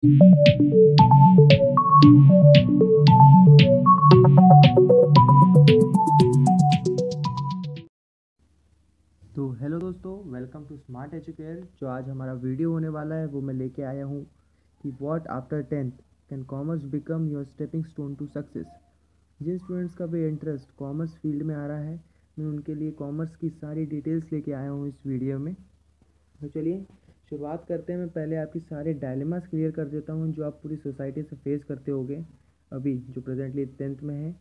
तो हेलो दोस्तों, welcome to smart educare. जो आज हमारा वीडियो होने वाला है वो मैं लेके आया हूँ कि what after 10th can commerce become your stepping stone to success. जिन स्टूडेंट्स का भी इंटरेस्ट कॉमर्स फील्ड में आ रहा है, मैं उनके लिए कॉमर्स की सारी डिटेल्स लेके आया हूँ इस वीडियो में। तो चलिए शुरुआत करते हैं। मैं पहले आपकी सारे डायलेमास क्लियर कर देता हूँ जो आप पूरी सोसाइटी से फेस करते होगे अभी जो प्रेजेंटली 10th में है।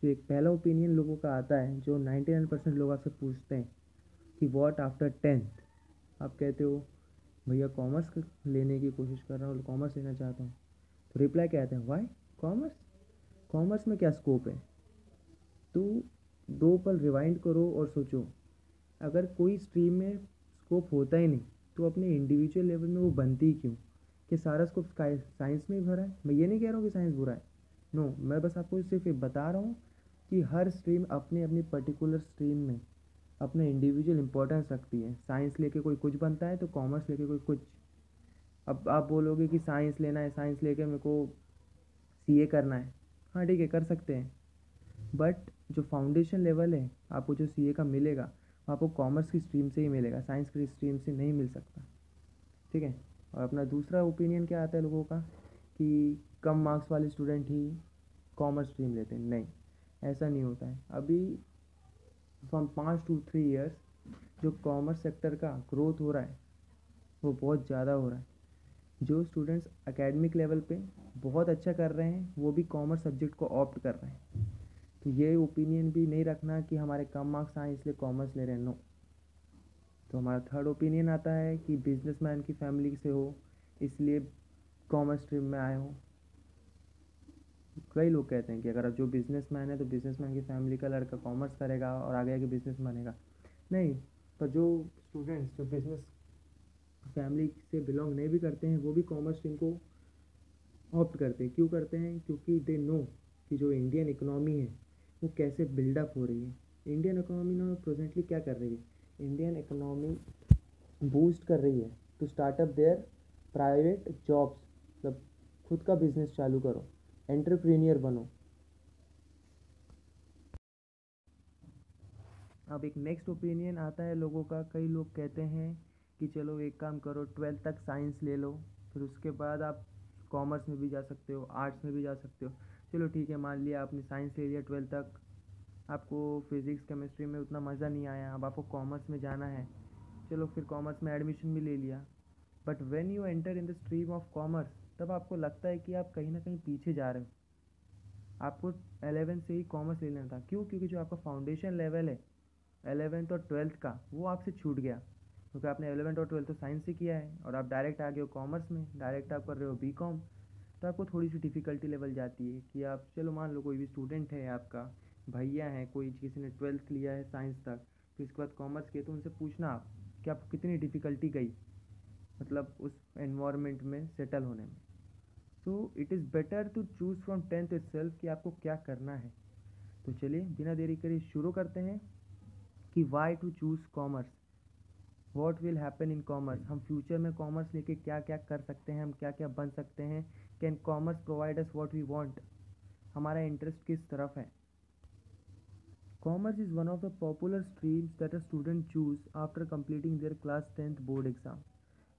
जो एक पहला ओपिनियन लोगों का आता है, जो 99% लोग आपसे पूछते हैं कि व्हाट आफ्टर 10th। आप कहते हो भैया कॉमर्स लेने की कोशिश कर रहा हूँ, कॉमर्स लेना चाहता हूँ। तो रिप्लाई क्या आता है, वाई कॉमर्स, कॉमर्स में क्या स्कोप है। तो दो पल रिवाइंड करो और सोचो, अगर कोई स्ट्रीम में स्कोप होता ही नहीं तो अपने इंडिविजुअल लेवल में वो बनती ही क्यों। कि सारा स्कोप साइंस में ही भरा है। मैं ये नहीं कह रहा हूँ कि साइंस बुरा है, नो, मैं बस आपको सिर्फ ये बता रहा हूँ कि हर स्ट्रीम अपने अपनी पर्टिकुलर स्ट्रीम में अपने इंडिविजुअल इंपॉर्टेंस रखती है। साइंस लेके कोई कुछ बनता है तो कॉमर्स लेके कोई कुछ। अब आप बोलोगे कि साइंस लेना है, साइंस लेके मेरे को सीए करना है, हाँ ठीक है कर सकते हैं, बट जो फाउंडेशन लेवल है आपको जो सीए का मिलेगा वो आपको कॉमर्स की स्ट्रीम से ही मिलेगा, साइंस की स्ट्रीम से नहीं मिल सकता। ठीक है। और अपना दूसरा ओपिनियन क्या आता है लोगों का कि कम मार्क्स वाले स्टूडेंट ही कॉमर्स स्ट्रीम लेते हैं। नहीं, ऐसा नहीं होता है। अभी फ्रॉम 5 to 3 years जो कॉमर्स सेक्टर का ग्रोथ हो रहा है वो बहुत ज़्यादा हो रहा है। जो स्टूडेंट्स एकेडमिक लेवल पे बहुत अच्छा कर रहे हैं वो भी कॉमर्स सब्जेक्ट को ऑप्ट कर रहे हैं। तो ये ओपिनियन भी नहीं रखना कि हमारे कम मार्क्स आए इसलिए कॉमर्स ले रहे हैं, नो। तो हमारा थर्ड ओपिनियन आता है कि बिजनेसमैन की फैमिली से हो इसलिए कॉमर्स स्ट्रीम में आए हो। कई लोग कहते हैं कि अगर जो बिजनेसमैन है तो बिजनेसमैन की फैमिली का लड़का कॉमर्स करेगा और आगे आके बिजनेस बनेगा। नहीं, पर जो स्टूडेंट्स जो बिजनेस फैमिली से बिलोंग नहीं भी करते हैं वो भी कॉमर्स स्ट्रीम को ऑप्ट करते हैं। क्यों करते हैं? क्योंकि दे नो कि जो इंडियन इकोनॉमी है वो कैसे बिल्डअप हो रही है। इंडियन इकोनॉमी ना प्रेजेंटली क्या कर रही है, इंडियन इकोनॉमी बूस्ट कर रही है to startup their private jobs. मतलब खुद का बिजनेस चालू करो, एंटरप्रेन्योर बनो। अब एक नेक्स्ट ओपिनियन आता है लोगों का। कई लोग कहते हैं कि चलो एक काम करो, 12th तक साइंस ले लो, फिर उसके बाद आप कॉमर्स में भी जा सकते हो, आर्ट्स में भी जा सकते हो। चलो ठीक है, मान लिया आपने साइंस ले लिया 12th तक, आपको फिज़िक्स केमिस्ट्री में उतना मज़ा नहीं आया, अब आपको कॉमर्स में जाना है। चलो फिर कॉमर्स में एडमिशन भी ले लिया, but when you enter in the stream of commerce तब आपको लगता है कि आप कहीं ना कहीं पीछे जा रहे हो। आपको 11th से ही कॉमर्स ले लेना था। क्यों? क्योंकि जो आपका फाउंडेशन लेवल है 11th और 12th का वो आपसे छूट गया, क्योंकि आपने 11th और 12th तो साइंस से किया है और आप डायरेक्ट आ गए हो कॉमर्स में, डायरेक्ट आप कर रहे हो बीकॉम। तो आपको थोड़ी सी डिफ़िकल्टी लेवल जाती है कि आप, चलो मान लो कोई भी स्टूडेंट है आपका, भैया है कोई, किसी ने 12th लिया है साइंस तक, फिर उसके बाद कॉमर्स किया, तो उनसे पूछना आप कि आपको कितनी डिफ़िकल्टी गई, मतलब उस एनवायरनमेंट में सेटल होने में। So it is better to choose from 10th itself कि आपको क्या करना है। तो चलिए बिना देरी करे शुरू करते हैं कि why to choose commerce, what will happen in commerce. हम फ्यूचर में कॉमर्स लेके क्या क्या कर सकते हैं, हम क्या क्या बन सकते हैं। Can commerce provide us what we want, हमारा इंटरेस्ट किस तरफ है। Commerce is one of the popular streams that a student choose after completing their class 10th board exam.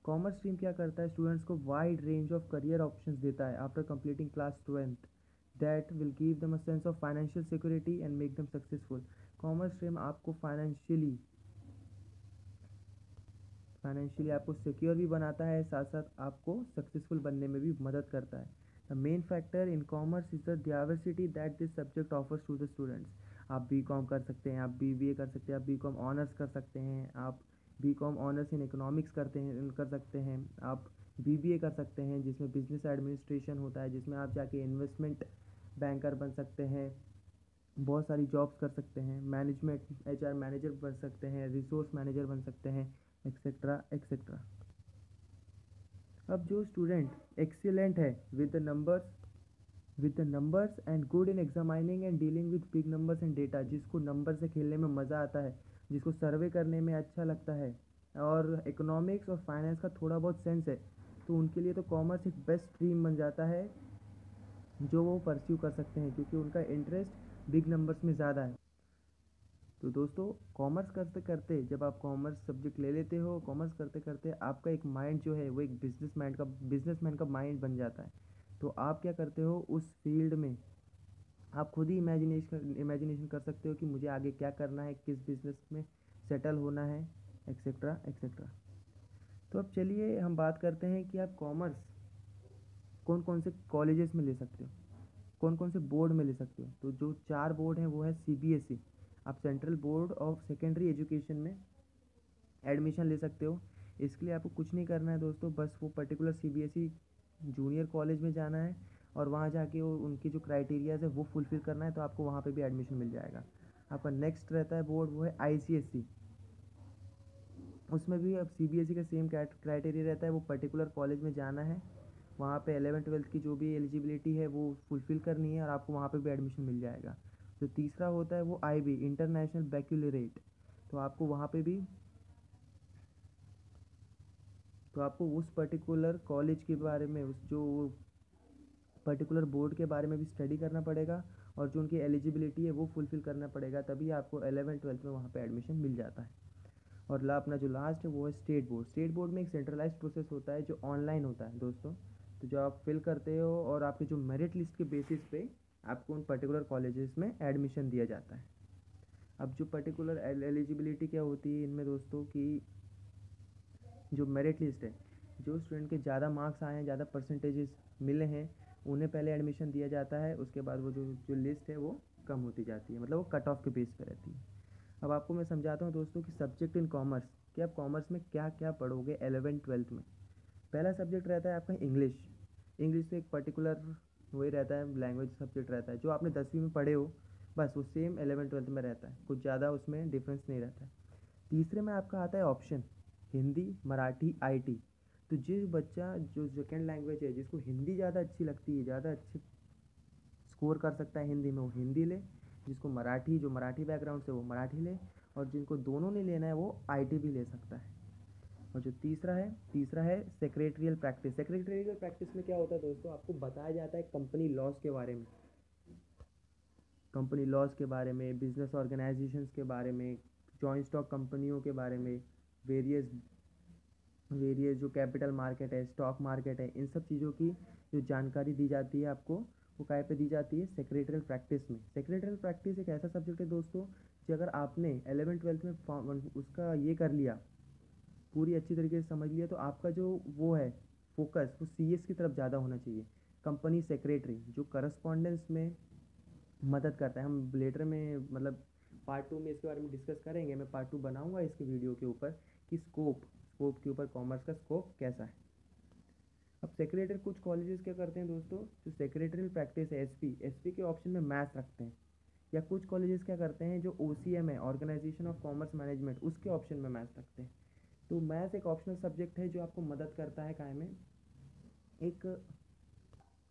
Commerce stream क्या करता है, स्टूडेंट्स को wide range of career options देता है after completing class 12th that will give them a sense of financial security and make them successful. Commerce stream आपको financially आपको secure भी बनाता है, साथ साथ आपको सक्सेसफुल बनने में भी मदद करता है। The main factor in commerce is the diversity that this subject offers to the students. आप बी कॉम कर सकते हैं, आप बीबीए कर सकते हैं, आप बी कॉम ऑनर्स कर सकते हैं, आप B com honours in economics कर सकते हैं, आप बीबीए कर सकते हैं जिसमें बिजनेस एडमिनिस्ट्रेशन होता है, जिसमें आप जाके इन्वेस्टमेंट बैंकर बन सकते हैं, बहुत सारी जॉब्स कर सकते हैं, मैनेजमेंट एचआर मैनेजर बन सकते हैं, रिसोर्स मैनेजर बन सकते हैं, एक्सेट्रा एक्सेट्रा। अब जो स्टूडेंट एक्सीलेंट है with the numbers and good in examining and dealing with big numbers and data, जिसको नंबर से खेलने में मज़ा आता है, जिसको सर्वे करने में अच्छा लगता है और इकोनॉमिक्स और फाइनेंस का थोड़ा बहुत सेंस है, तो उनके लिए तो कॉमर्स एक बेस्ट स्ट्रीम बन जाता है जो वो परस्यू कर सकते हैं, क्योंकि उनका इंटरेस्ट बिग नंबर्स में ज़्यादा है। तो दोस्तों, कॉमर्स करते करते जब आप कॉमर्स सब्जेक्ट ले लेते हो, कॉमर्स करते करते आपका एक माइंड जो है वो एक बिजनेसमैन का माइंड बन जाता है। तो आप क्या करते हो उस फील्ड में, आप खुद ही इमेजिनेशन कर सकते हो कि मुझे आगे क्या करना है, किस बिजनेस में सेटल होना है, एक्सेट्रा एक्सेट्रा। तो अब चलिए हम बात करते हैं कि आप कॉमर्स कौन कौन से कॉलेजेस में ले सकते हो, कौन कौन से बोर्ड में ले सकते हो। तो जो 4 बोर्ड हैं वो है सीबीएसई। आप central board of secondary education में एडमिशन ले सकते हो। इसके लिए आपको कुछ नहीं करना है दोस्तों, बस वो पर्टिकुलर सीबीएसई जूनियर कॉलेज में जाना है और वहाँ जाके वो उनकी जो क्राइटेरियाज़ है वो फुलफ़िल करना है, तो आपको वहाँ पे भी एडमिशन मिल जाएगा। आपका नेक्स्ट रहता है बोर्ड, वो है आईसीएसई। उसमें भी अब सीबीएसई का सेम क्राइटेरिया रहता है, वो पर्टिकुलर कॉलेज में जाना है, वहाँ पे 11th-12th की जो भी एलिजिबिलिटी है वो फुलफ़िल करनी है और आपको वहाँ पे भी एडमिशन मिल जाएगा। जो तीसरा होता है वो आईबी, इंटरनेशनल बैक्लरेट। तो आपको वहाँ पे भी, तो आपको उस पर्टिकुलर कॉलेज के बारे में, उस जो पर्टिकुलर बोर्ड के बारे में भी स्टडी करना पड़ेगा और जो उनकी एलिजिबिलिटी है वो फुलफ़िल करना पड़ेगा, तभी आपको 11th-12th में वहाँ पे एडमिशन मिल जाता है। और अपना जो लास्ट है वो है स्टेट बोर्ड। स्टेट बोर्ड में एक सेंट्रलाइज्ड प्रोसेस होता है जो ऑनलाइन होता है दोस्तों। तो जो आप फिल करते हो और आपके जो मेरिट लिस्ट के बेसिस पे आपको उन पर्टिकुलर कॉलेजेस में एडमिशन दिया जाता है। अब जो पर्टिकुलर एलिजिबिलिटी क्या होती है इनमें दोस्तों की, जो मेरिट लिस्ट है, जो स्टूडेंट के ज़्यादा मार्क्स आए हैं, ज़्यादा परसेंटेजेस मिले हैं, उन्हें पहले एडमिशन दिया जाता है। उसके बाद वो जो जो लिस्ट है वो कम होती जाती है, मतलब वो कट ऑफ के बेस पे रहती है। अब आपको मैं समझाता हूँ दोस्तों कि सब्जेक्ट इन कॉमर्स, कि आप कॉमर्स में क्या क्या पढ़ोगे 11th-12th में। पहला सब्जेक्ट रहता है आपका इंग्लिश। इंग्लिश तो एक पर्टिकुलर वही रहता है, लैंग्वेज सब्जेक्ट रहता है जो आपने 10वीं में पढ़े हो, बस वो सेम 11th-12th में रहता है, कुछ ज़्यादा उसमें डिफरेंस नहीं रहता है। तीसरे में आपका आता है ऑप्शन, हिंदी, मराठी, आईटी। तो जिस बच्चा जो सेकेंड लैंग्वेज है, जिसको हिंदी ज़्यादा अच्छी लगती है, ज़्यादा अच्छी स्कोर कर सकता है हिंदी में, वो हिंदी ले। जिसको मराठी, जो मराठी बैकग्राउंड से, वो मराठी ले। और जिनको दोनों नहीं लेना है वो आईटी भी ले सकता है। और जो तीसरा है सेक्रेटरियल प्रैक्टिस। सेक्रेटरियल प्रैक्टिस में क्या होता है दोस्तों, आपको बताया जाता है कंपनी लॉज के बारे में, कंपनी लॉज के बारे में, बिजनेस ऑर्गेनाइजेशंस के बारे में, जॉइंट स्टॉक कंपनियों के बारे में, वेरियस वेरियस जो कैपिटल मार्केट है, स्टॉक मार्केट है, इन सब चीज़ों की जो जानकारी दी जाती है आपको, वो काय पे दी जाती है, सेक्रेटरियल प्रैक्टिस में। सेक्रेटरियल प्रैक्टिस एक ऐसा सब्जेक्ट है दोस्तों, कि अगर आपने 11th-12th में उसका ये कर लिया, पूरी अच्छी तरीके से समझ लिया, तो आपका जो वो है फोकस, वो सीएस की तरफ ज़्यादा होना चाहिए। कंपनी सेक्रेटरी जो करस्पॉन्डेंस में मदद करता है, हम लेटर में मतलब पार्ट 2 में इसके बारे में डिस्कस करेंगे, मैं पार्ट 2 बनाऊंगा इसके वीडियो के ऊपर, कि स्कोप स्कोप के ऊपर कॉमर्स का स्कोप कैसा है। अब सेक्रेटरी, कुछ कॉलेजेस क्या करते हैं दोस्तों, जो सेक्रेटरियल प्रैक्टिस है, एसपी एसपी के ऑप्शन में मैथ्स रखते हैं। या कुछ कॉलेजेस क्या करते हैं, जो ओसीएम है, ऑर्गेनाइजेशन ऑफ कॉमर्स मैनेजमेंट, उसके ऑप्शन में मैथ्स रखते हैं। तो मैथ्स एक ऑप्शनल सब्जेक्ट है जो आपको मदद करता है काय में, एक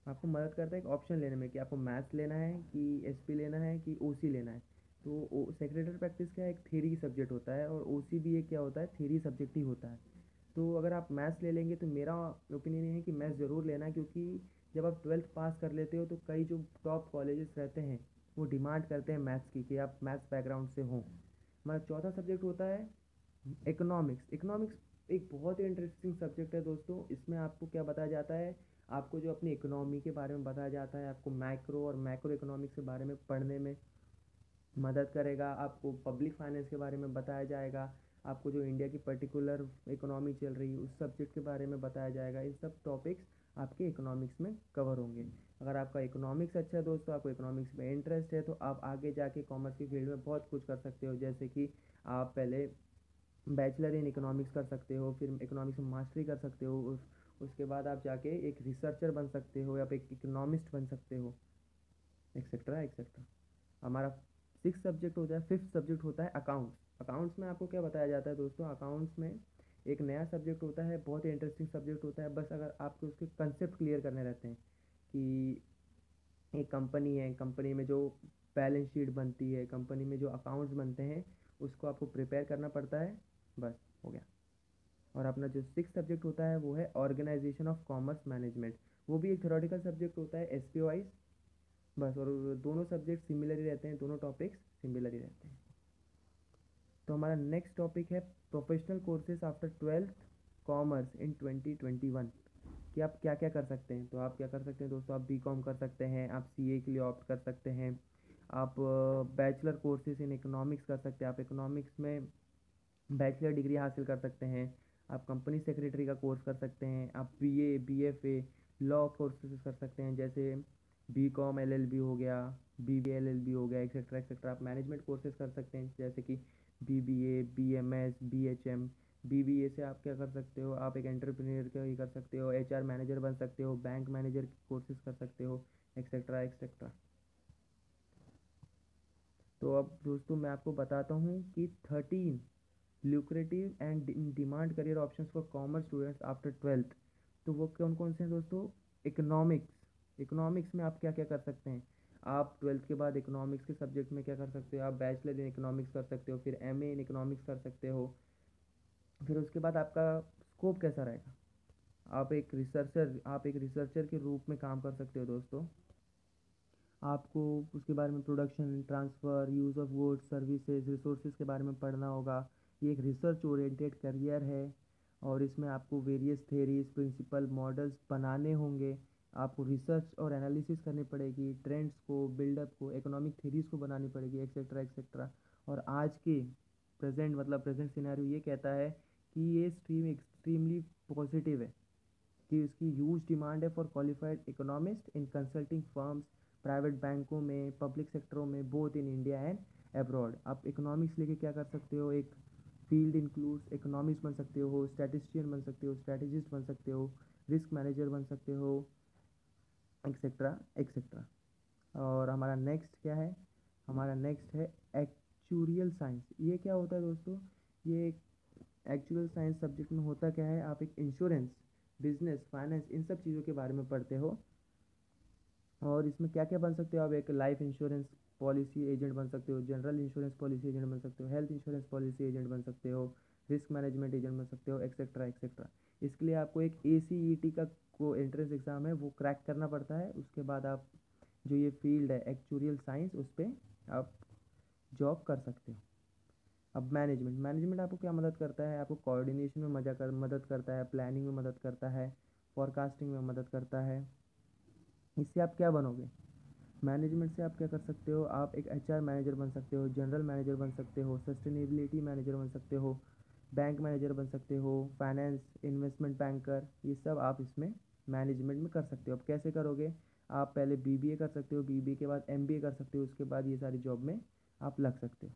आपको मदद करता है एक ऑप्शन लेने में, कि आपको मैथ्स लेना है कि एसपी लेना है कि ओसी लेना है। तो सेक्रेटरी प्रैक्टिस क्या है, एक थ्योरी सब्जेक्ट होता है, और ओसी भी एक क्या होता है, थ्योरी सब्जेक्ट ही होता है। तो अगर आप मैथ्स ले लेंगे तो मेरा ओपिनियन ये है कि मैथ्स ज़रूर लेना है, क्योंकि जब आप 12th पास कर लेते हो तो कई जो टॉप कॉलेजेस रहते हैं वो डिमांड करते हैं मैथ्स की, कि आप मैथ्स बैकग्राउंड से हों। हमारा चौथा सब्जेक्ट होता है इकोनॉमिक्स। इकोनॉमिक्स एक बहुत ही इंटरेस्टिंग सब्जेक्ट है दोस्तों। इसमें आपको क्या बताया जाता है, आपको जो अपनी इकोनॉमी के बारे में बताया जाता है, आपको मैक्रो और मैक्रो इकोनॉमिक्स के बारे में पढ़ने में मदद करेगा। आपको पब्लिक फाइनेंस के बारे में बताया जाएगा, आपको जो इंडिया की पर्टिकुलर इकोनॉमी चल रही है उस सब्जेक्ट के बारे में बताया जाएगा। इन सब टॉपिक्स आपके इकोनॉमिक्स में कवर होंगे। अगर आपका इकोनॉमिक्स अच्छा है दोस्तों, आपको इकोनॉमिक्स में इंटरेस्ट है, तो आप आगे जाके कॉमर्स की फील्ड में बहुत कुछ कर सकते हो। जैसे कि आप पहले बैचलर इन इकोनॉमिक्स कर सकते हो, फिर इकोनॉमिक्स में मास्टरी कर सकते हो, उसके बाद आप जाके एक रिसर्चर बन सकते हो या फिर एक इकोनॉमिस्ट बन सकते हो, एक्सेट्रा एक्सेट्रा। हमारा फिफ्थ सब्जेक्ट होता है अकाउंट्स। अकाउंट्स में आपको क्या बताया जाता है दोस्तों, अकाउंट्स में एक नया सब्जेक्ट होता है, बहुत ही इंटरेस्टिंग सब्जेक्ट होता है। बस अगर आपको उसके कंसेप्ट क्लियर करने रहते हैं, कि एक कंपनी है, कंपनी में जो बैलेंस शीट बनती है, कंपनी में जो अकाउंट्स बनते हैं, उसको आपको प्रिपेयर करना पड़ता है, बस हो गया। और अपना जो सिक्स सब्जेक्ट होता है वो है ऑर्गेनाइजेशन ऑफ कॉमर्स मैनेजमेंट, वो भी एक थ्योरेटिकल सब्जेक्ट होता है एसपीओ वाइज बस, और दोनों सब्जेक्ट सिमिलर ही रहते हैं, दोनों टॉपिक्स सिमिलर ही रहते हैं। तो हमारा नेक्स्ट टॉपिक है professional courses after twelfth commerce इन 2021, कि आप क्या क्या कर सकते हैं। तो आप क्या कर सकते हैं दोस्तों, आप बीकॉम कर सकते हैं, आप सीए के लिए ऑप्ट कर सकते हैं, आप बैचलर कोर्सेज इन इकोनॉमिक्स कर सकते हैं, आप इकोनॉमिक्स में बैचलर डिग्री हासिल कर सकते हैं, आप कंपनी सेक्रेटरी का कोर्स कर सकते हैं, आप बीए बीएफए लॉ कोर्सेज कर सकते हैं, जैसे बीकॉम एलएलबी हो गया, बीबीए एलएलबी हो गया, एक्सेट्रा एक्सेट्रा। आप मैनेजमेंट कोर्सेज कर सकते हैं जैसे कि बीबीए बीएमएस बीएचएम। बीबीए से आप क्या कर सकते हो, आप एक एंटरप्रेन्योर का ही कर सकते हो, एचआर मैनेजर बन सकते हो, बैंक मैनेजर कोर्सेज कर सकते हो, एक्सेट्रा एक्सेट्रा। तो अब दोस्तों मैं आपको बताता हूँ कि 13 lucrative and demand career options for commerce students after twelfth. तो वो कौन कौन से हैं दोस्तों, इकोनॉमिक्स। इकोनॉमिक्स में आप क्या क्या कर सकते हैं, आप ट्वेल्थ के बाद इकोनॉमिक्स के सब्जेक्ट में क्या कर सकते हो, आप बैचलर इन इकोनॉमिक्स कर सकते हो, फिर एमए इन इकोनॉमिक्स कर सकते हो। फिर उसके बाद आपका स्कोप कैसा रहेगा, आप एक रिसर्चर के रूप में काम कर सकते हो दोस्तों। आपको उसके बारे में production transfer use of goods services resources के बारे में पढ़ना होगा। ये एक रिसर्च ओरिएंटेड करियर है, और इसमें आपको वेरियस थेरीज प्रिंसिपल मॉडल्स बनाने होंगे, आपको रिसर्च और एनालिसिस करनी पड़ेगी, ट्रेंड्स को बिल्डअप को इकोनॉमिक थेरीज को बनानी पड़ेगी, एक्सेट्रा एक्सेट्रा। और आज के प्रेजेंट सिनेरियो ये कहता है कि ये स्ट्रीम एक्सट्रीमली पॉजिटिव है, कि उसकी ह्यूज डिमांड है for qualified economist in consulting firms, private बैंकों में, पब्लिक सेक्टरों में, both in India and abroad. आप इकोनॉमिक्स लेके क्या कर सकते हो, एक फील्ड इंक्लूड्स इकोनॉमिक्स बन सकते हो, स्टैटिस्टिशियन बन सकते हो, स्ट्रैटेजिस्ट बन सकते हो, रिस्क मैनेजर बन सकते हो, एक्सेट्रा एक्सेट्रा। और हमारा नेक्स्ट क्या है, हमारा नेक्स्ट है एक्चुरियल साइंस। ये क्या होता है दोस्तों, ये एक्चुअल साइंस सब्जेक्ट में होता क्या है, आप एक इंश्योरेंस बिजनेस फाइनेंस इन सब चीज़ों के बारे में पढ़ते हो। और इसमें क्या क्या बन सकते हो, आप एक लाइफ इंश्योरेंस पॉलिसी एजेंट बन सकते हो, जनरल इंश्योरेंस पॉलिसी एजेंट बन सकते हो, हेल्थ इंश्योरेंस पॉलिसी एजेंट बन सकते हो, रिस्क मैनेजमेंट एजेंट बन सकते हो, एक्सेट्रा एक्सेट्रा। इसके लिए आपको एक ACET का को एंट्रेंस एग्ज़ाम है वो क्रैक करना पड़ता है, उसके बाद आप जो ये फील्ड है एक्चुरियल साइंस उस पर आप जॉब कर सकते हो। अब मैनेजमेंट मैनेजमेंट आपको क्या मदद करता है, आपको कोऑर्डिनेशन में मदद करता है, प्लानिंग में मदद करता है, फॉरकास्टिंग में मदद करता है। इससे आप क्या बनोगे, मैनेजमेंट से आप क्या कर सकते हो, आप एक HR मैनेजर बन सकते हो, जनरल मैनेजर बन सकते हो, सस्टेनेबिलिटी मैनेजर बन सकते हो, बैंक मैनेजर बन सकते हो, फाइनेंस इन्वेस्टमेंट बैंकर, ये सब आप इसमें मैनेजमेंट में कर सकते हो। अब कैसे करोगे, आप पहले BBA कर सकते हो, BBA के बाद MBA कर सकते हो, उसके बाद ये सारी जॉब में आप लग सकते हो।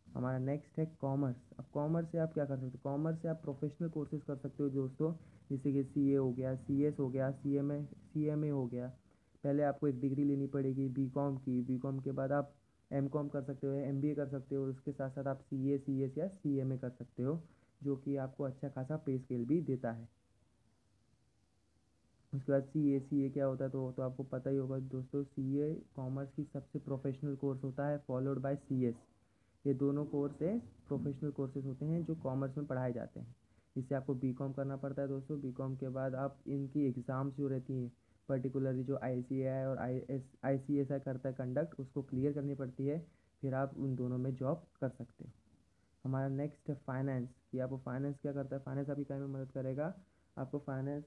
हमारा नेक्स्ट है कॉमर्स। अब कॉमर्स से आप क्या कर सकते हो, कॉमर्स से आप प्रोफेशनल कोर्सेज कर सकते हो दोस्तों, जैसे कि CA हो गया, CS हो गया, CMA हो गया। पहले आपको एक डिग्री लेनी पड़ेगी बीकॉम की, बीकॉम के बाद आप MCOM कर सकते हो, MBA कर सकते हो, और उसके साथ साथ आप CA CS या CMA कर सकते हो, जो कि आपको अच्छा खासा पे स्केल भी देता है। उसके बाद CA क्या होता है, तो आपको पता ही होगा दोस्तों, CA कॉमर्स की सबसे प्रोफेशनल कोर्स होता है, फॉलोड बाय CS। ये दोनों कोर्स है प्रोफेशनल कोर्सेज होते हैं जो कॉमर्स में पढ़ाए जाते हैं। इससे आपको बीकॉम करना पड़ता है दोस्तों, बीकॉम के बाद आप इनकी एग्ज़ाम्स जो रहती हैं, पर्टिकुलरली जो ICAI और ICSI करता है कंडक्ट, उसको क्लियर करनी पड़ती है, फिर आप उन दोनों में जॉब कर सकते हो। हमारा नेक्स्ट है फाइनेंस, कि आपको फाइनेंस क्या करता है, फाइनेंस आपकी क्या में मदद करेगा, आपको फाइनेंस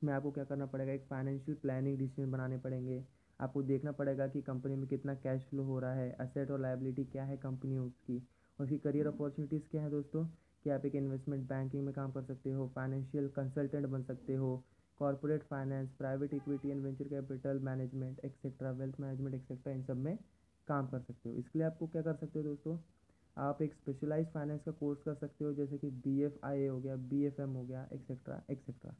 में आपको क्या करना पड़ेगा, एक फाइनेंशियल प्लानिंग डिसीजन बनाने पड़ेंगे, आपको देखना पड़ेगा कि कंपनी में कितना कैश फ्लो हो रहा है, असेट और लायबिलिटी क्या है कंपनी उसकी, और उसकी करियर अपॉर्चुनिटीज़ क्या है दोस्तों, कि आप एक इन्वेस्टमेंट बैंकिंग में काम कर सकते हो, फाइनेंशियल कंसल्टेंट बन सकते हो, corporate finance private equity and venture capital management etcetera wealth management etcetera, इन सब में काम कर सकते हो। इसके लिए आपको क्या कर सकते हो दोस्तों, आप एक स्पेशलाइज फाइनेंस का कोर्स कर सकते हो, जैसे कि BFIA हो गया, BFM हो गया, एक्सेट्रा एक्सेट्रा।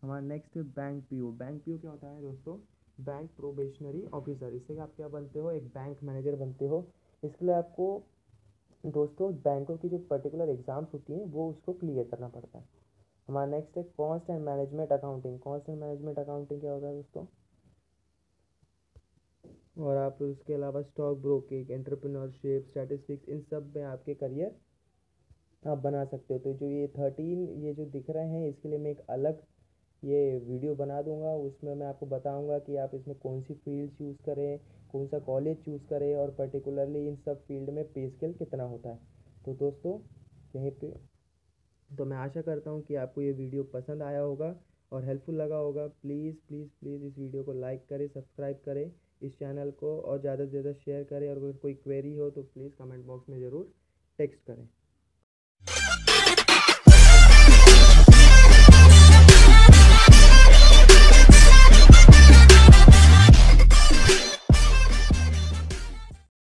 हमारा नेक्स्ट है बैंक PO क्या होता है दोस्तों, बैंक प्रोबेशनरी ऑफिसर। इससे आप क्या बनते हो, एक बैंक मैनेजर बनते हो। इसके लिए आपको दोस्तों बैंकों की जो पर्टिकुलर एग्ज़ाम्स होती हैं वो उसको क्लियर करना पड़ता है। हमारा नेक्स्ट है cost and management accounting. Cost and management accounting क्या होता है दोस्तों, और आप उसके अलावा स्टॉक ब्रोकिंग एंटरप्रेन्योरशिप स्टैटिस्टिक्स, इन सब में आपके करियर आप बना सकते हो। तो जो ये 13 ये जो दिख रहे हैं, इसके लिए मैं एक अलग ये वीडियो बना दूंगा। उसमें मैं आपको बताऊंगा कि आप इसमें कौन सी फील्ड चूज़ करें, कौन सा कॉलेज चूज़ करें, और पर्टिकुलरली इन सब फील्ड में पे स्केल कितना होता है। तो दोस्तों, यहीं पे तो मैं आशा करता हूँ कि आपको ये वीडियो पसंद आया होगा और हेल्पफुल लगा होगा। प्लीज़ प्लीज़ प्लीज़ इस वीडियो को लाइक करें, सब्सक्राइब करें इस चैनल को, और ज़्यादा से ज़्यादा शेयर करें। और अगर कोई क्वेरी हो तो प्लीज़ कमेंट बॉक्स में ज़रूर टेक्स्ट करें।